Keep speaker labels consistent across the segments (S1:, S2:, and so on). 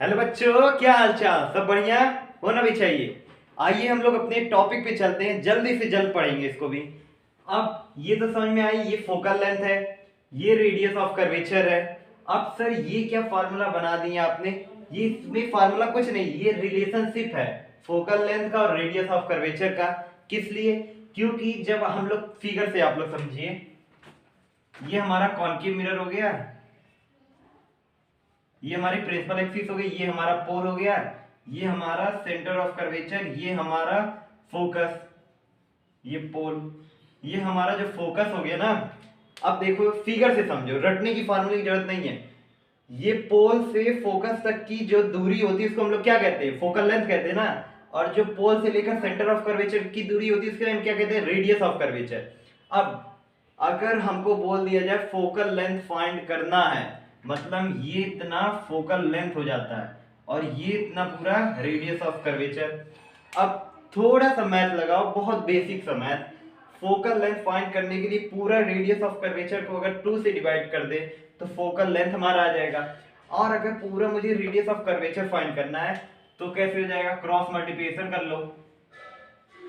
S1: Hello बच्चों, क्या हाल चाल? सब बढ़िया होना भी चाहिए। आइए हम लोग अपने टॉपिक पे चलते हैं, जल्दी से जल्द पढ़ेंगे इसको भी। अब ये तो समझ में आई, ये फोकल लेंथ है, ये रेडियस ऑफ कर्वेचर है। अब सर ये क्या फार्मूला बना दिया आपने? ये इसमें फार्मूला कुछ नहीं, ये रिलेशनशिप है फोकल लेंथ का और रेडियस ऑफ कर्वेचर का। किस लिए? क्योंकि जब हम लोग फिगर से, आप लोग समझिए, ये हमारा कॉनकेव मिरर हो गया, ये हमारी प्रिंसिपल एक्सिस हो गई, ये हमारा पोल हो गया, ये हमारा सेंटर ऑफ कर्वेचर, ये हमारा फोकस, ये पोल, ये हमारा जो फोकस हो गया ना। अब देखो फिगर से समझो, रटने की फार्मूले की जरूरत नहीं है। ये पोल से फोकस तक की जो दूरी होती है उसको हम लोग क्या कहते हैं? फोकल लेंथ कहते हैं ना। और जो पोल से लेकर सेंटर ऑफ कर्वेचर की दूरी होती है उसके हम क्या कहते हैं? Radius of curvature. अब अगर हमको बोल दिया जाए फोकल लेंथ फाइंड करना है, मतलब ये इतना फोकल लेंथ हो जाता है और ये इतना पूरा रेडियस ऑफ कर्वेचर। अब थोड़ा सा मैथ लगाओ, बहुत बेसिक सा मैथ। फोकल लेंथ फाइंड करने के लिए पूरा रेडियस ऑफ कर्वेचर को अगर 2 से डिवाइड कर दे तो फोकल लेंथ हमारा आ जाएगा। और अगर पूरा मुझे रेडियस ऑफ कर्वेचर फाइंड करना है तो कैसे हो जाएगा? क्रॉस मल्टीप्लिकेशन कर लो।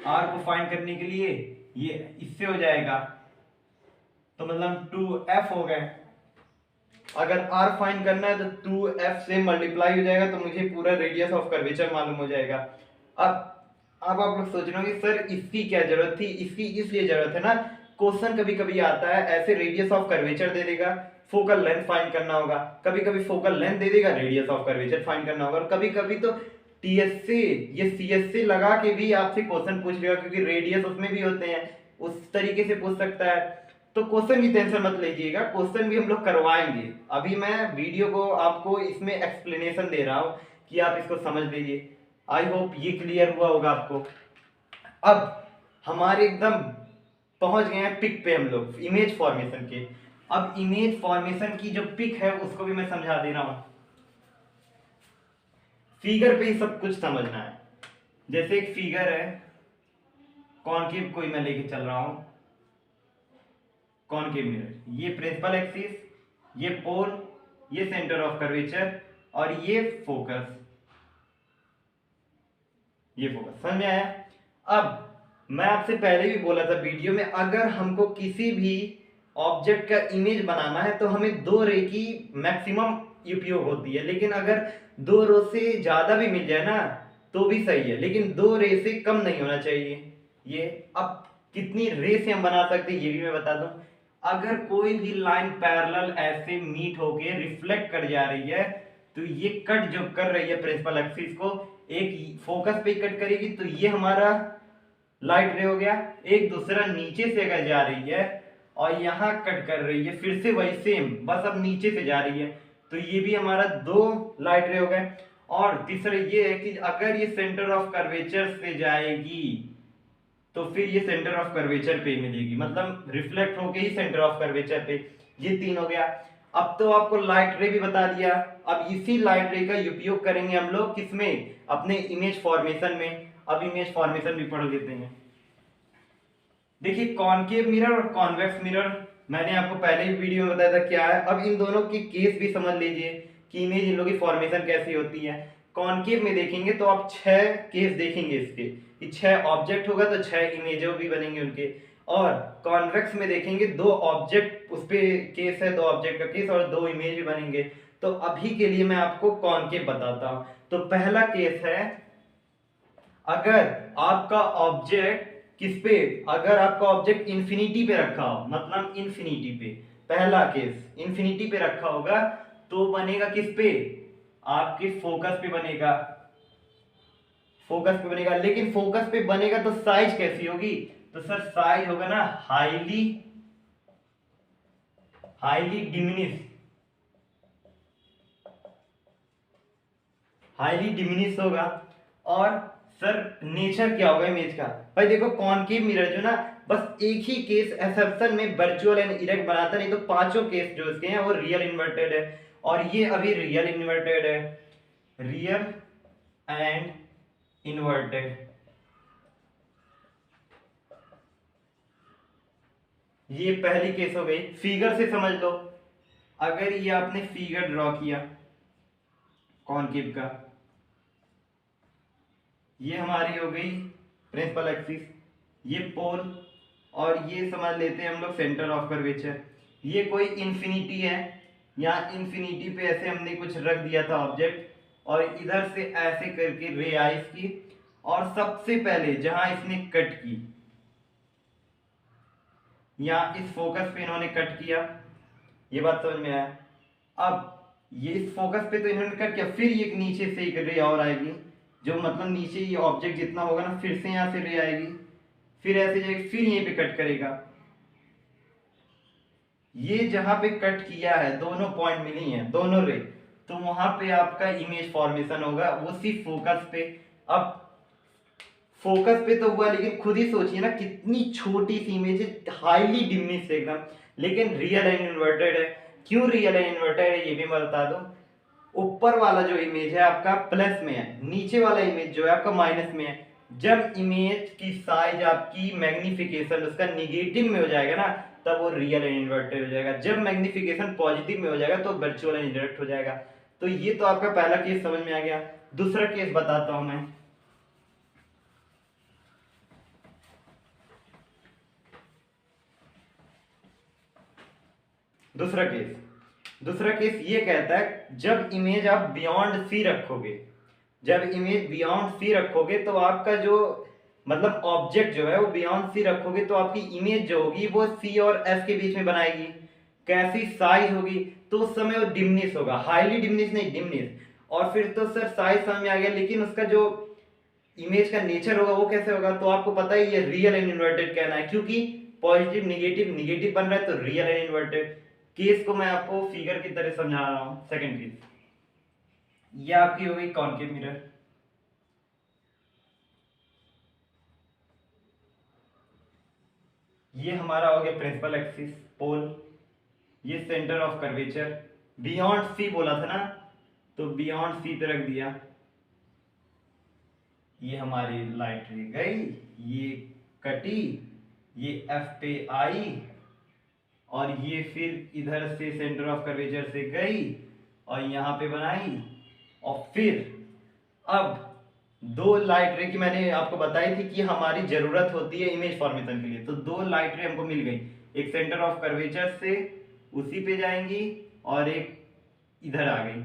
S1: आर को फाइंड करने के लिए ये इससे हो जाएगा, तो मतलब 2f हो गए। अगर r फाइंड करना है तो 2f से मल्टीप्लाई हो जाएगा, तो मुझे पूरा रेडियस ऑफ कर्वेचर मालूम हो जाएगा। अब अब आप लोग सोच रहे होंगे सर इसकी क्या जरूरत थी? इसकी इसलिए जरूरत है ना, क्वेश्चन कभी कभी आता है ऐसे, रेडियस ऑफ कर्वेचर दे देगा, फोकल लेंथ फाइंड करना होगा। कभी कभी फोकल लेंथ दे देगा, रेडियस ऑफ कर्वेचर फाइंड करना होगा। और कभी कभी तो टीएससी ये सीएससी लगा के भी आपसे क्वेश्चन पूछ लेगा, क्योंकि रेडियस उसमें भी होते हैं, उस तरीके से पूछ सकता है। तो क्वेश्चन की टेंशन मत लीजिएगा, क्वेश्चन भी हम लोग करवाएंगे। अभी मैं वीडियो को आपको इसमें एक्सप्लेनेशन दे रहा हूं कि आप इसको समझ लीजिए। आई होप ये क्लियर हुआ होगा आपको। अब हमारे एकदम पहुंच गए हैं पिक पे हम लोग, इमेज फॉर्मेशन के। अब इमेज फॉर्मेशन की जो पिक है उसको भी मैं समझा दे रहा हूं। फिगर पे ही सब कुछ समझना है। जैसे एक फिगर है, कॉनकेव कोई मैं लेके चल रहा हूं, कॉनकेव मिरर, ये प्रिंसिपल एक्सिस, ये पोल, ये सेंटर ऑफ कर्वेचर और ये फोकस, ये फोकस। समझ में आया? अब मैं आपसे पहले भी बोला था वीडियो में, अगर हमको किसी भी ऑब्जेक्ट का इमेज बनाना है तो हमें 2 रे की मैक्सिमम उपयोग होती है। लेकिन अगर 2 रो से ज्यादा भी मिल जाए ना तो भी सही है, लेकिन 2 रे से कम नहीं होना चाहिए। ये अब कितनी रे से हम बना सकते हैं ये भी मैं बता दूं। अगर कोई भी लाइन पैरेलल ऐसे मीट होके रिफ्लेक्ट कर जा रही है, तो ये कट जो कर रही है प्रिंसिपल एक्सिस को, एक फोकस पे कट करेगी, तो ये हमारा लाइट रे हो गया। एक दूसरा नीचे से अगर जा रही है और यहां कट कर रही है, फिर से वही सेम, बस अब नीचे से जा रही है, तो ये भी हमारा 2 लाइट रे हो गए। और तीसरा ये है कि अगर ये सेंटर ऑफ कर्वेचर से जाएगी तो फिर ये सेंटर ऑफ कर्वेचर पे मिलेगी, मतलब रिफ्लेक्ट होके ही सेंटर ऑफ कर्वेचर पे। ये 3 हो गया। अब तो आपको लाइट रे भी बता दिया। अब इसी लाइट रे का उपयोग करेंगे हम लोग किसमें? अपने इमेज फॉर्मेशन में। अब इमेज फॉर्मेशन भी पढ़ लेते हैं। देखिए कॉनकेव मिरर और कॉन्वेक्स मिरर मैंने आपको पहले ही वीडियो में बताया था क्या है। अब इन दोनों की केस भी समझ लीजिए कि इमेज इन लोगों की फॉर्मेशन कैसी होती है। कॉनकेव में देखेंगे तो आप 6 केस देखेंगे इसके, कि 6 ऑब्जेक्ट होगा तो 6 इमेजों भी बनेंगे उनके। और कॉन्वेक्स में देखेंगे 2 ऑब्जेक्ट उस पे केस है, 2 ऑब्जेक्ट का केस और 2 इमेज भी बनेंगे। तो अभी के लिए मैं आपको कॉनकेव बताता हूं। तो पहला केस है, अगर आपका ऑब्जेक्ट किस पे, अगर आपका ऑब्जेक्ट इंफिनिटी पे रखा हो, मतलब इंफिनिटी पे, पहला केस इंफिनिटी पे रखा होगा तो बनेगा किस पे? आपके फोकस पे बनेगा, फोकस पे बनेगा। लेकिन फोकस पे बनेगा तो साइज कैसी होगी? तो सर साइज होगा ना highly, highly diminish, highly diminish होगा। और सर नेचर क्या होगा इमेज का? भाई देखो कॉनकेव मिरर जो ना, बस एक ही केस एक्सेप्शन में वर्चुअल एंड इरेक्ट बनाता, नहीं तो पांचों केस जो इसके हैं वो रियल इन्वर्टेड है। और ये अभी रियल इन्वर्टेड है, रियल एंड इन्वर्टेड। ये पहली केस हो गई। फिगर से समझ लो, अगर ये आपने फिगर ड्रॉ किया, कॉनकेव का। ये हमारी हो गई प्रिंसिपल एक्सिस, ये पोल, और ये समझ लेते हैं हम लोग सेंटर ऑफ कर्वेचर। ये कोई इंफिनिटी है, यहाँ इंफिनिटी पे ऐसे हमने कुछ रख दिया था ऑब्जेक्ट, और इधर से ऐसे करके रे आई इसकी, और सबसे पहले जहां इसने कट की, यहाँ इस फोकस पे इन्होंने कट किया, ये बात समझ में आया। अब ये इस फोकस पे तो इन्होंने कट किया, फिर ये नीचे से एक रे और आएगी, जो मतलब नीचे ये ऑब्जेक्ट जितना होगा ना, फिर से यहाँ से रे आएगी, फिर ऐसे जाएगी, फिर यहीं पे कट करेगा। ये जहां पे कट किया है, दोनों पॉइंट मिली हैं, दोनों रे, तो वहां पे आपका इमेज फॉर्मेशन होगा उसी फोकस पे। अब फोकस पे तो हुआ, लेकिन खुद ही सोचिए ना कितनी छोटी सी इमेज है, हाईली डिमिनिश्ड एकदम, लेकिन रियल एंड इन्वर्टेड है। क्यों रियल एंड इन्वर्टेड है ये भी मैं बता दूं। ऊपर वाला जो इमेज है आपका प्लस में है, नीचे वाला इमेज जो है आपका माइनस में है। जब इमेज की साइज आपकी मैग्निफिकेशन उसका निगेटिव में हो जाएगा ना, तब वो रियल एंड इन्वर्टेड हो जाएगा। जब मैग्निफिकेशन पॉजिटिव में हो जाएगा तो वर्चुअल एंड इंडायरेक्ट हो जाएगा। तो ये तो आपका पहला केस समझ में आ गया। दूसरा केस बताता हूं मैं। दूसरा केस ये कहता है, जब इमेज आप बियॉन्ड सी रखोगे, जब इमेज बियॉन्ड सी रखोगे तो आपका जो मतलब ऑब्जेक्ट जो है वो बियॉन्ड सी रखोगे, तो आपकी इमेज जो होगी वो सी और एस के बीच में बनाएगी। कैसी साइज होगी, तो उस समय वो डिमनिश होगा, हाईली डिमनिश नहीं, डिमनिश। और फिर तो सर साइज समझ में आ गया, लेकिन उसका जो इमेज का नेचर होगा वो कैसे होगा, तो आपको पता ही ये रियल एंड इन्वर्टेड कहना है, क्योंकि पॉजिटिव निगेटिव निगेटिव बन रहा है, तो रियल एंड इन्वर्टेड। केस को मैं आपको फिगर की तरह समझा रहा हूं। सेकंड केस, ये आपकी हो गई कॉनकेव मिरर, ये हमारा हो गया प्रिंसिपल एक्सिस पोल, ये centre of curvature. Beyond C बोला था ना, तो बियॉन्ड सी पे रख दिया। ये हमारी लाइट रे गई, ये कटी, ये एफ पे आई, और ये फिर इधर से सेंटर ऑफ कर्वेचर से गई और यहां पे बनाई। और फिर अब दो लाइट रे की मैंने आपको बताई थी कि हमारी जरूरत होती है इमेज फॉर्मेशन के लिए, तो दो लाइट रे हमको मिल गई, एक सेंटर ऑफ कर्वेचर से उसी पे जाएंगी और एक इधर आ गई।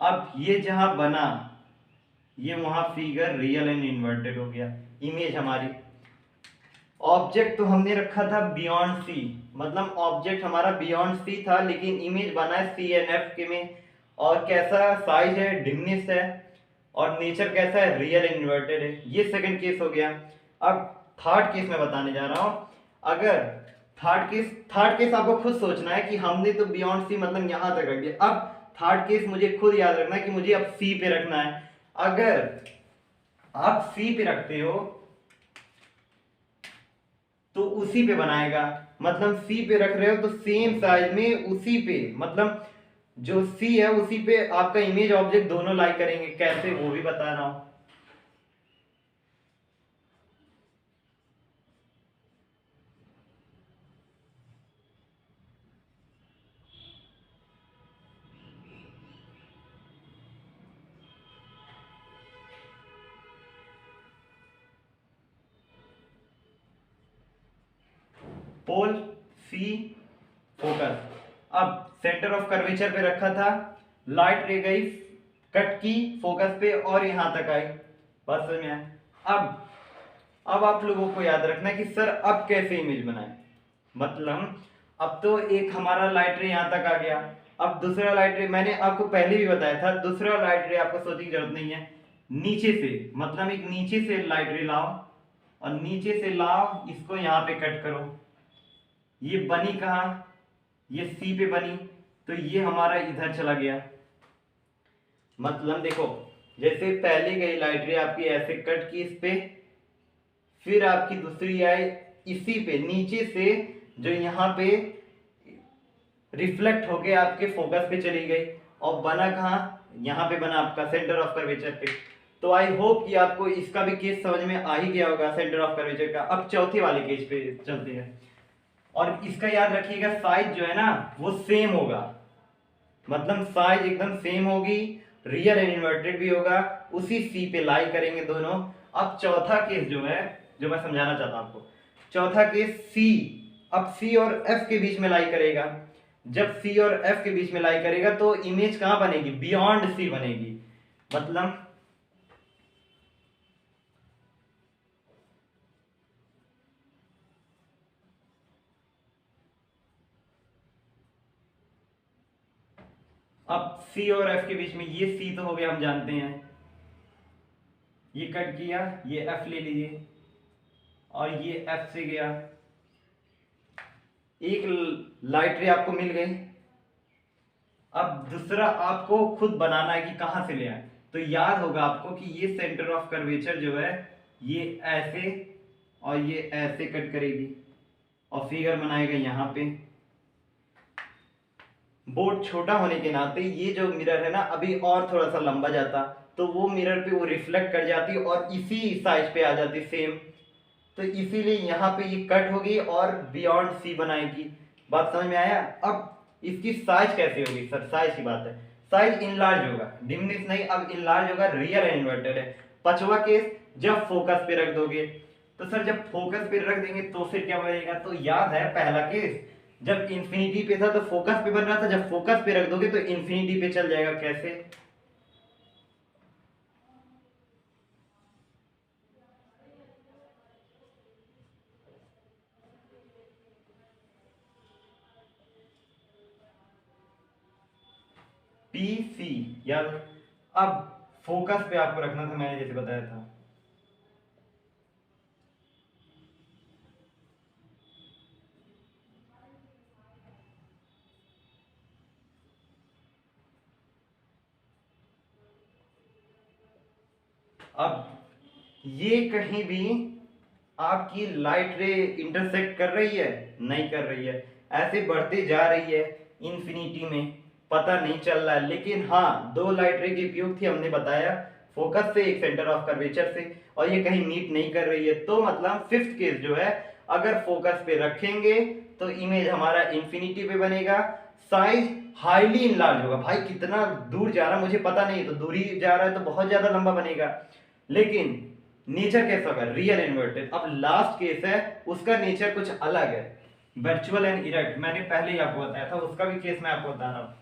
S1: अब ये जहां बना, ये वहां फिगर रियल एंड इन्वर्टेड हो गया। इमेज हमारी, ऑब्जेक्ट तो हमने रखा था बियॉन्ड सी, मतलब ऑब्जेक्ट हमारा बियॉन्ड सी था, लेकिन इमेज बना है सी एंड एफ के में। और कैसा साइज है, डिमनिश है, और नेचर कैसा है, रियल एंड इन्वर्टेड है। ये सेकंड केस हो गया। अब थर्ड केस मैं बताने जा रहा हूं। अगर थर्ड केस आपको खुद सोचना है कि हमने तो बियॉन्ड सी मतलब यहां तक रख दिया। अब थर्ड केस मुझे खुद याद रखना है कि मुझे अब सी पे रखना है। अगर आप सी पे रखते हो तो उसी पे बनाएगा, मतलब सी पे रख रहे हो तो सेम साइज में उसी पे, मतलब जो सी है उसी पे आपका इमेज ऑब्जेक्ट दोनों लाई करेंगे। कैसे वो भी बता रहा हूं। पोल सी फोकस, अब सेंटर ऑफ कर्वेचर पे रखा था, लाइट रे गई, कट की फोकस पे और यहां तक आई। बात समझ में आया। अब आप लोगों को याद रखना है कि सर अब कैसे इमेज बनाए। मतलब अब तो एक हमारा लाइट रे यहां तक आ गया, अब दूसरा लाइट रे मैंने आपको पहले भी बताया था, दूसरा लाइट रे आपको सोचने की जरूरत नहीं है। नीचे से, मतलब एक नीचे से लाइट रे लाओ, और नीचे से लाओ, इसको यहां पे कट करो। ये बनी कहां, ये सी पे बनी, तो ये हमारा इधर चला गया। मतलब देखो, जैसे पहले गई लाइट रे आपकी ऐसे कट की इस पे, फिर आपकी दूसरी आई इसी पे नीचे से, जो यहाँ पे रिफ्लेक्ट होके आपके फोकस पे चली गई, और बना कहाँ, यहाँ पे बना आपका सेंटर ऑफ कर्वेचर पे। तो आई होप कि आपको इसका भी केस समझ में आ ही गया होगा सेंटर ऑफ कर्वेचर का। अब चौथे वाले केस पे चलते हैं, और इसका याद रखिएगा साइज जो है ना वो सेम होगा, मतलब साइज एकदम सेम होगी, रियल एंड इन्वर्टेड भी होगा, उसी C पे लाई करेंगे दोनों। अब चौथा केस जो है, जो मैं समझाना चाहता हूं आपको, चौथा केस C, अब C और F के बीच में लाई करेगा। जब C और F के बीच में लाई करेगा तो इमेज कहां बनेगी, बियॉन्ड C बनेगी। मतलब अब C और F के बीच में, ये C तो हो गया, हम जानते हैं, ये कट किया, ये F ले लीजिए, और ये F से गया, एक लाइट रे आपको मिल गई। अब दूसरा आपको खुद बनाना है कि कहां से ले आए। तो याद होगा आपको कि ये सेंटर ऑफ कर्वेचर जो है, ये ऐसे और ये ऐसे कट करेगी, और फिगर बनाएगा यहां पे। बोर्ड छोटा होने के नाते ये जो मिरर है ना, अभी और थोड़ा सा लंबा जाता तो वो मिरर पे वो रिफ्लेक्ट कर जाती और इसी साइज पे आ जाती सेम। तो इसीलिए यहाँ पे ये कट होगी और बियॉन्ड C बनाएगी। बात समझ में आया। अब इसकी साइज कैसे होगी सर, साइज की बात है, साइज इनलार्ज होगा, डिमिनिश नहीं, अब इनलार्ज होगा, रियल एंड इन्वर्टेड है। पांचवा केस, जब फोकस पे रख दोगे, तो सर जब फोकस पे रख देंगे तो फिर क्या बनेगा, तो याद है पहला केस जब इंफिनिटी पे था तो फोकस पे बन रहा था, जब फोकस पे रख दोगे तो इंफिनिटी पे चल जाएगा। कैसे, PC याद। अब फोकस पे आपको रखना था, मैंने जैसे बताया था। अब ये कहीं भी आपकी लाइट रे इंटरसेक्ट कर रही है, नहीं कर रही है, ऐसे बढ़ते जा रही है इंफिनिटी में, पता नहीं चल रहा है। लेकिन हाँ, दो लाइट रे के उपयोग थी, हमने बताया, फोकस से, एक सेंटर ऑफ कर्वेचर से, और ये कहीं मीट नहीं कर रही है। तो मतलब फिफ्थ केस जो है, अगर फोकस पे रखेंगे तो इमेज हमारा इंफिनिटी पे बनेगा, साइज हाईली इनलार्ज होगा। भाई कितना दूर जा रहा है मुझे पता नहीं, तो दूरी जा रहा है तो बहुत ज्यादा लंबा बनेगा, लेकिन नेचर कैसा होगा, रियल इन्वर्टेड। अब लास्ट केस है, उसका नेचर कुछ अलग है, वर्चुअल एंड इरेक्ट। मैंने पहले ही आपको बताया था, उसका भी केस मैं आपको बता रहा हूं।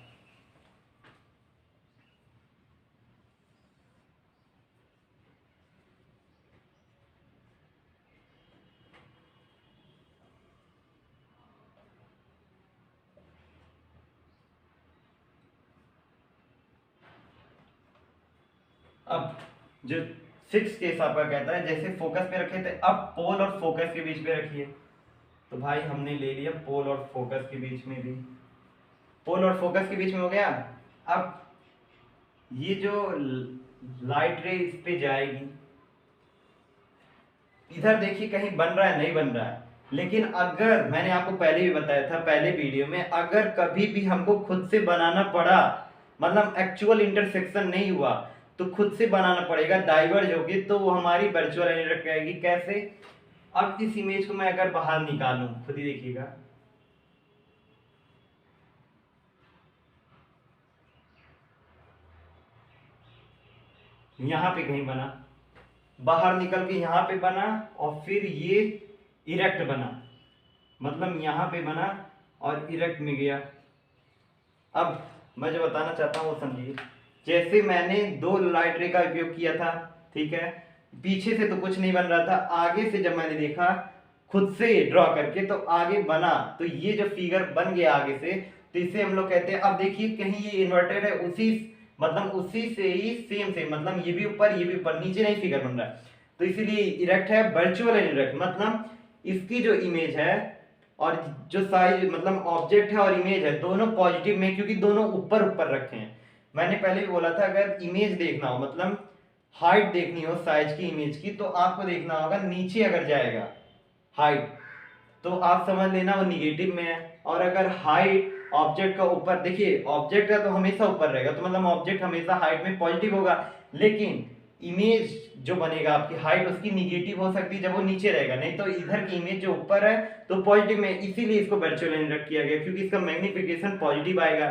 S1: अब जो सिक्स केस आपका कहता है, जैसे फोकस पे रखे थे, अब पोल और फोकस के बीच में रखिए। तो भाई हमने ले लिया पोल और फोकस के बीच में भी, पोल और फोकस के बीच में हो गया। अब ये जो लाइट रे इस पे जाएगी, इधर देखिए कहीं बन रहा है, नहीं बन रहा है। लेकिन अगर, मैंने आपको पहले भी बताया था पहले वीडियो में, अगर कभी भी हमको खुद से बनाना पड़ा, मतलब एक्चुअल इंटरसेक्शन नहीं हुआ, तो खुद से बनाना पड़ेगा, डाइवर्ज होगी, तो वो हमारी वर्चुअल एनिमेट कहेगी। कैसे, अब इस इमेज को मैं अगर बाहर निकालूं, खुद ही देखिएगा, यहां पे कहीं बना, बाहर निकल के यहां पे बना, और फिर ये इरेक्ट बना, मतलब यहां पे बना और इरेक्ट में गया। अब मैं जो बताना चाहता हूँ वो समझिए। जैसे मैंने दो लाइट रे का उपयोग किया था, ठीक है, पीछे से तो कुछ नहीं बन रहा था, आगे से जब मैंने देखा खुद से ड्रॉ करके तो आगे बना, तो ये जो फिगर बन गया आगे से, तो इसे हम लोग कहते हैं। अब देखिए कहीं ये इन्वर्टेड है, उसी मतलब उसी से ही सेम से, मतलब ये भी ऊपर ये भी ऊपर, नीचे नहीं फिगर बन रहा है, तो इसीलिए इरेक्ट है, वर्चुअल एंड इरेक्ट। मतलब इसकी जो इमेज है और जो साइज, मतलब ऑब्जेक्ट है और इमेज है, दोनों पॉजिटिव में, क्योंकि दोनों ऊपर ऊपर रखे हैं। मैंने पहले भी बोला था, अगर इमेज देखना हो, मतलब हाइट देखनी हो साइज की इमेज की, तो आपको देखना होगा नीचे अगर जाएगा हाइट, तो आप समझ लेना वो निगेटिव में है। और अगर हाइट ऑब्जेक्ट का ऊपर, देखिए ऑब्जेक्ट का तो हमेशा ऊपर रहेगा, तो मतलब ऑब्जेक्ट हमेशा हाइट में पॉजिटिव होगा, लेकिन इमेज जो बनेगा आपकी हाइट उसकी निगेटिव हो सकती है जब वो नीचे रहेगा, नहीं तो इधर की इमेज जो ऊपर है तो पॉजिटिव में, इसीलिए इसको वर्चुअल एनिमेट किया गया, क्योंकि इसका मैग्निफिकेशन पॉजिटिव आएगा।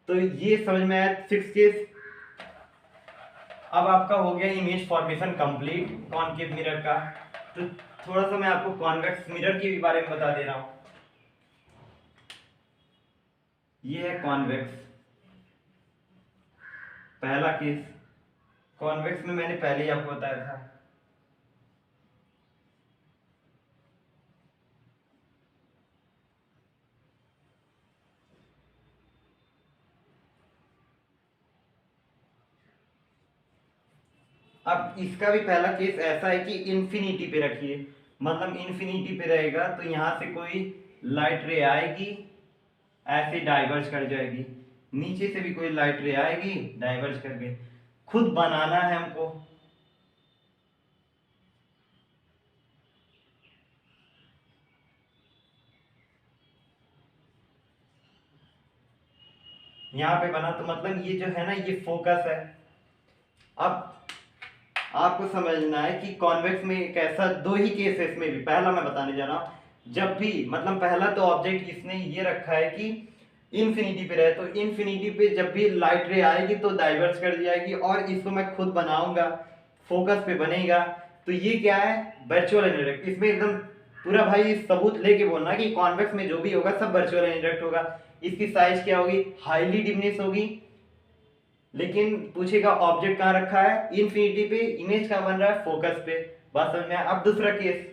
S1: तो ये समझ में आया सिक्स केस। अब आपका हो गया image formation complete concave mirror का। तो थोड़ा सा मैं आपको कॉन्वेक्स मिरर के भी बारे में बता दे रहा हूं। ये है कॉन्वेक्स, पहला केस। कॉन्वेक्स में मैंने पहले ही आपको बताया था। अब इसका भी पहला केस ऐसा है कि इन्फिनिटी पे रखिए, मतलब इन्फिनिटी पे रहेगा तो यहां से कोई लाइट रे आएगी, ऐसे डाइवर्ज कर जाएगी, नीचे से भी कोई लाइट रे आएगी, डाइवर्ज कर गई। खुद बनाना है हमको। यहां पे बना तो मतलब ये जो है ना, ये फोकस है। अब आपको समझना है कि कॉन्वेक्स में एक ऐसा दो ही केस है, इसमें भी पहला मैं बताने जा रहा हूं। जब भी मतलब पहला तो ऑब्जेक्ट इसने ये रखा है कि इन्फिनिटी पे रहे, तो इन्फिनिटी पे जब भी लाइट रे आएगी तो डाइवर्स कर दी जाएगी, और इसको मैं खुद बनाऊंगा, फोकस पे बनेगा। तो ये क्या है, वर्चुअल इनडायरेक्ट। इसमें एकदम पूरा भाई सबूत लेके बोलना कि कॉन्वेक्स में जो भी होगा सब वर्चुअल इनडायरेक्ट होगा। इसकी साइज क्या होगी, हाईली डिमनेस होगी। लेकिन पूछेगा ऑब्जेक्ट कहां रखा है, इन्फिनिटी पे, इमेज कहां बन रहा है, फोकस पे। बात समझ में आया। अब दूसरा केस,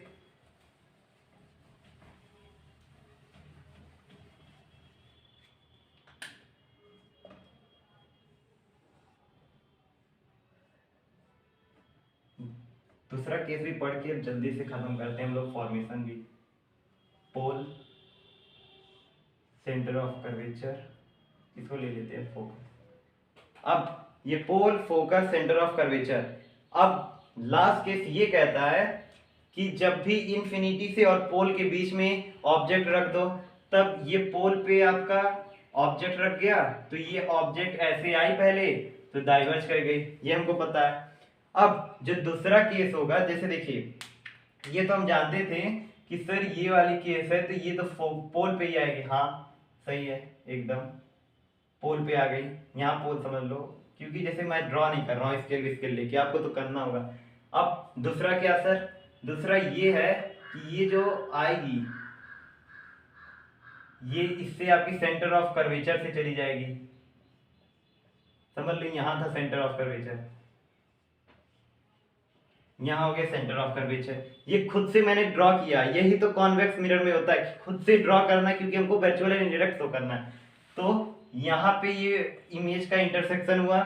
S1: दूसरा केस भी पढ़ के जल्दी से खत्म करते हैं हम लोग, फॉर्मेशन भी। पोल, सेंटर ऑफ कर्वेचर, इसको ले लेते हैं फोकस। अब ये पोल, फोकस, सेंटर ऑफ कर्वेचर। अब लास्ट केस ये कहता है कि जब भी इन्फिनिटी से और पोल के बीच में ऑब्जेक्ट रख दो, तब ये पोल पे आपका ऑब्जेक्ट रख गया तो ये ऑब्जेक्ट ऐसे आई पहले तो डाइवर्ज कर गई, ये हमको पता है। अब जो दूसरा केस होगा, जैसे देखिए ये तो हम जानते थे कि सर ये वाली केस है तो ये तो पोल पे ही आएगी। हाँ सही है, एकदम पोल पे आ गई। यहाँ पोल समझ लो, क्योंकि जैसे मैं ड्रॉ नहीं कर रहा हूँ स्केल स्केल लेके, आपको तो करना होगा। अब दूसरा क्या सर, दूसरा ये है कि ये जो आएगी ये इससे आपकी सेंटर ऑफ कर्वेचर से चली जाएगी। समझ लो यहां था सेंटर ऑफ कर्वेचर, यहाँ हो गया सेंटर ऑफ कर्वेचर। ये खुद से मैंने ड्रॉ किया, यही तो कॉन्वेक्स मिरर में होता है कि खुद से ड्रॉ करना, क्योंकि हमको वर्चुअल एंड इंडायरेक्ट शो करना है। तो यहाँ पे ये इमेज का इंटरसेक्शन हुआ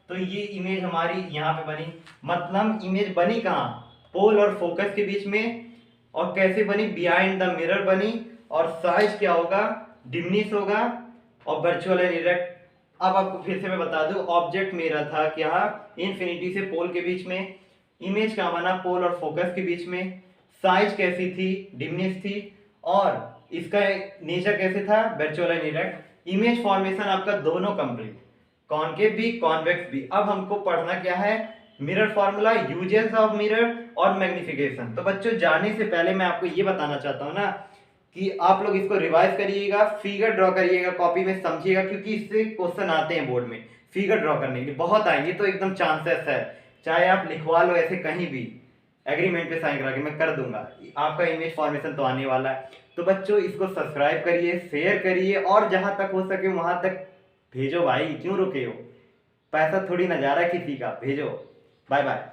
S1: तो ये इमेज हमारी यहाँ पे बनी। मतलब इमेज बनी कहाँ, पोल और फोकस के बीच में। और कैसे बनी, बिहाइंड द मिरर बनी। और साइज क्या होगा, डिमनिश होगा और वर्चुअल एंड इंडायरेक्ट। अब आपको फिर से मैं बता दूं, ऑब्जेक्ट मेरा था क्या, इन्फिनिटी से पोल के बीच में। इमेज कहाँ बना, पोल और फोकस के बीच में। साइज कैसी थी, डिमनिश थी। और इसका नेचर कैसे था, virtual and indirect. Image formation आपका दोनों कंप्लीट, कॉनकेव भी कॉन्वेक्स भी। अब हमको पढ़ना क्या है, mirror formula, uses of mirror और मैग्निफिकेशन। तो बच्चों जाने से पहले मैं आपको ये बताना चाहता हूँ ना कि आप लोग इसको रिवाइज करिएगा, फिगर ड्रॉ करिएगा कॉपी में, समझिएगा, क्योंकि इससे क्वेश्चन आते हैं बोर्ड में फिगर ड्रॉ करने के लिए, बहुत आएंगे। तो एकदम चांसेस है, चाहे आप लिखवा लो ऐसे कहीं भी, एग्रीमेंट पे साइन करा के मैं कर दूंगा, आपका इमेज फॉर्मेशन तो आने वाला है। तो बच्चों इसको सब्सक्राइब करिए, शेयर करिए, और जहां तक हो सके वहां तक भेजो भाई, क्यों रुके हो, पैसा थोड़ी ना जा रहा है किसी का, भेजो। Bye bye.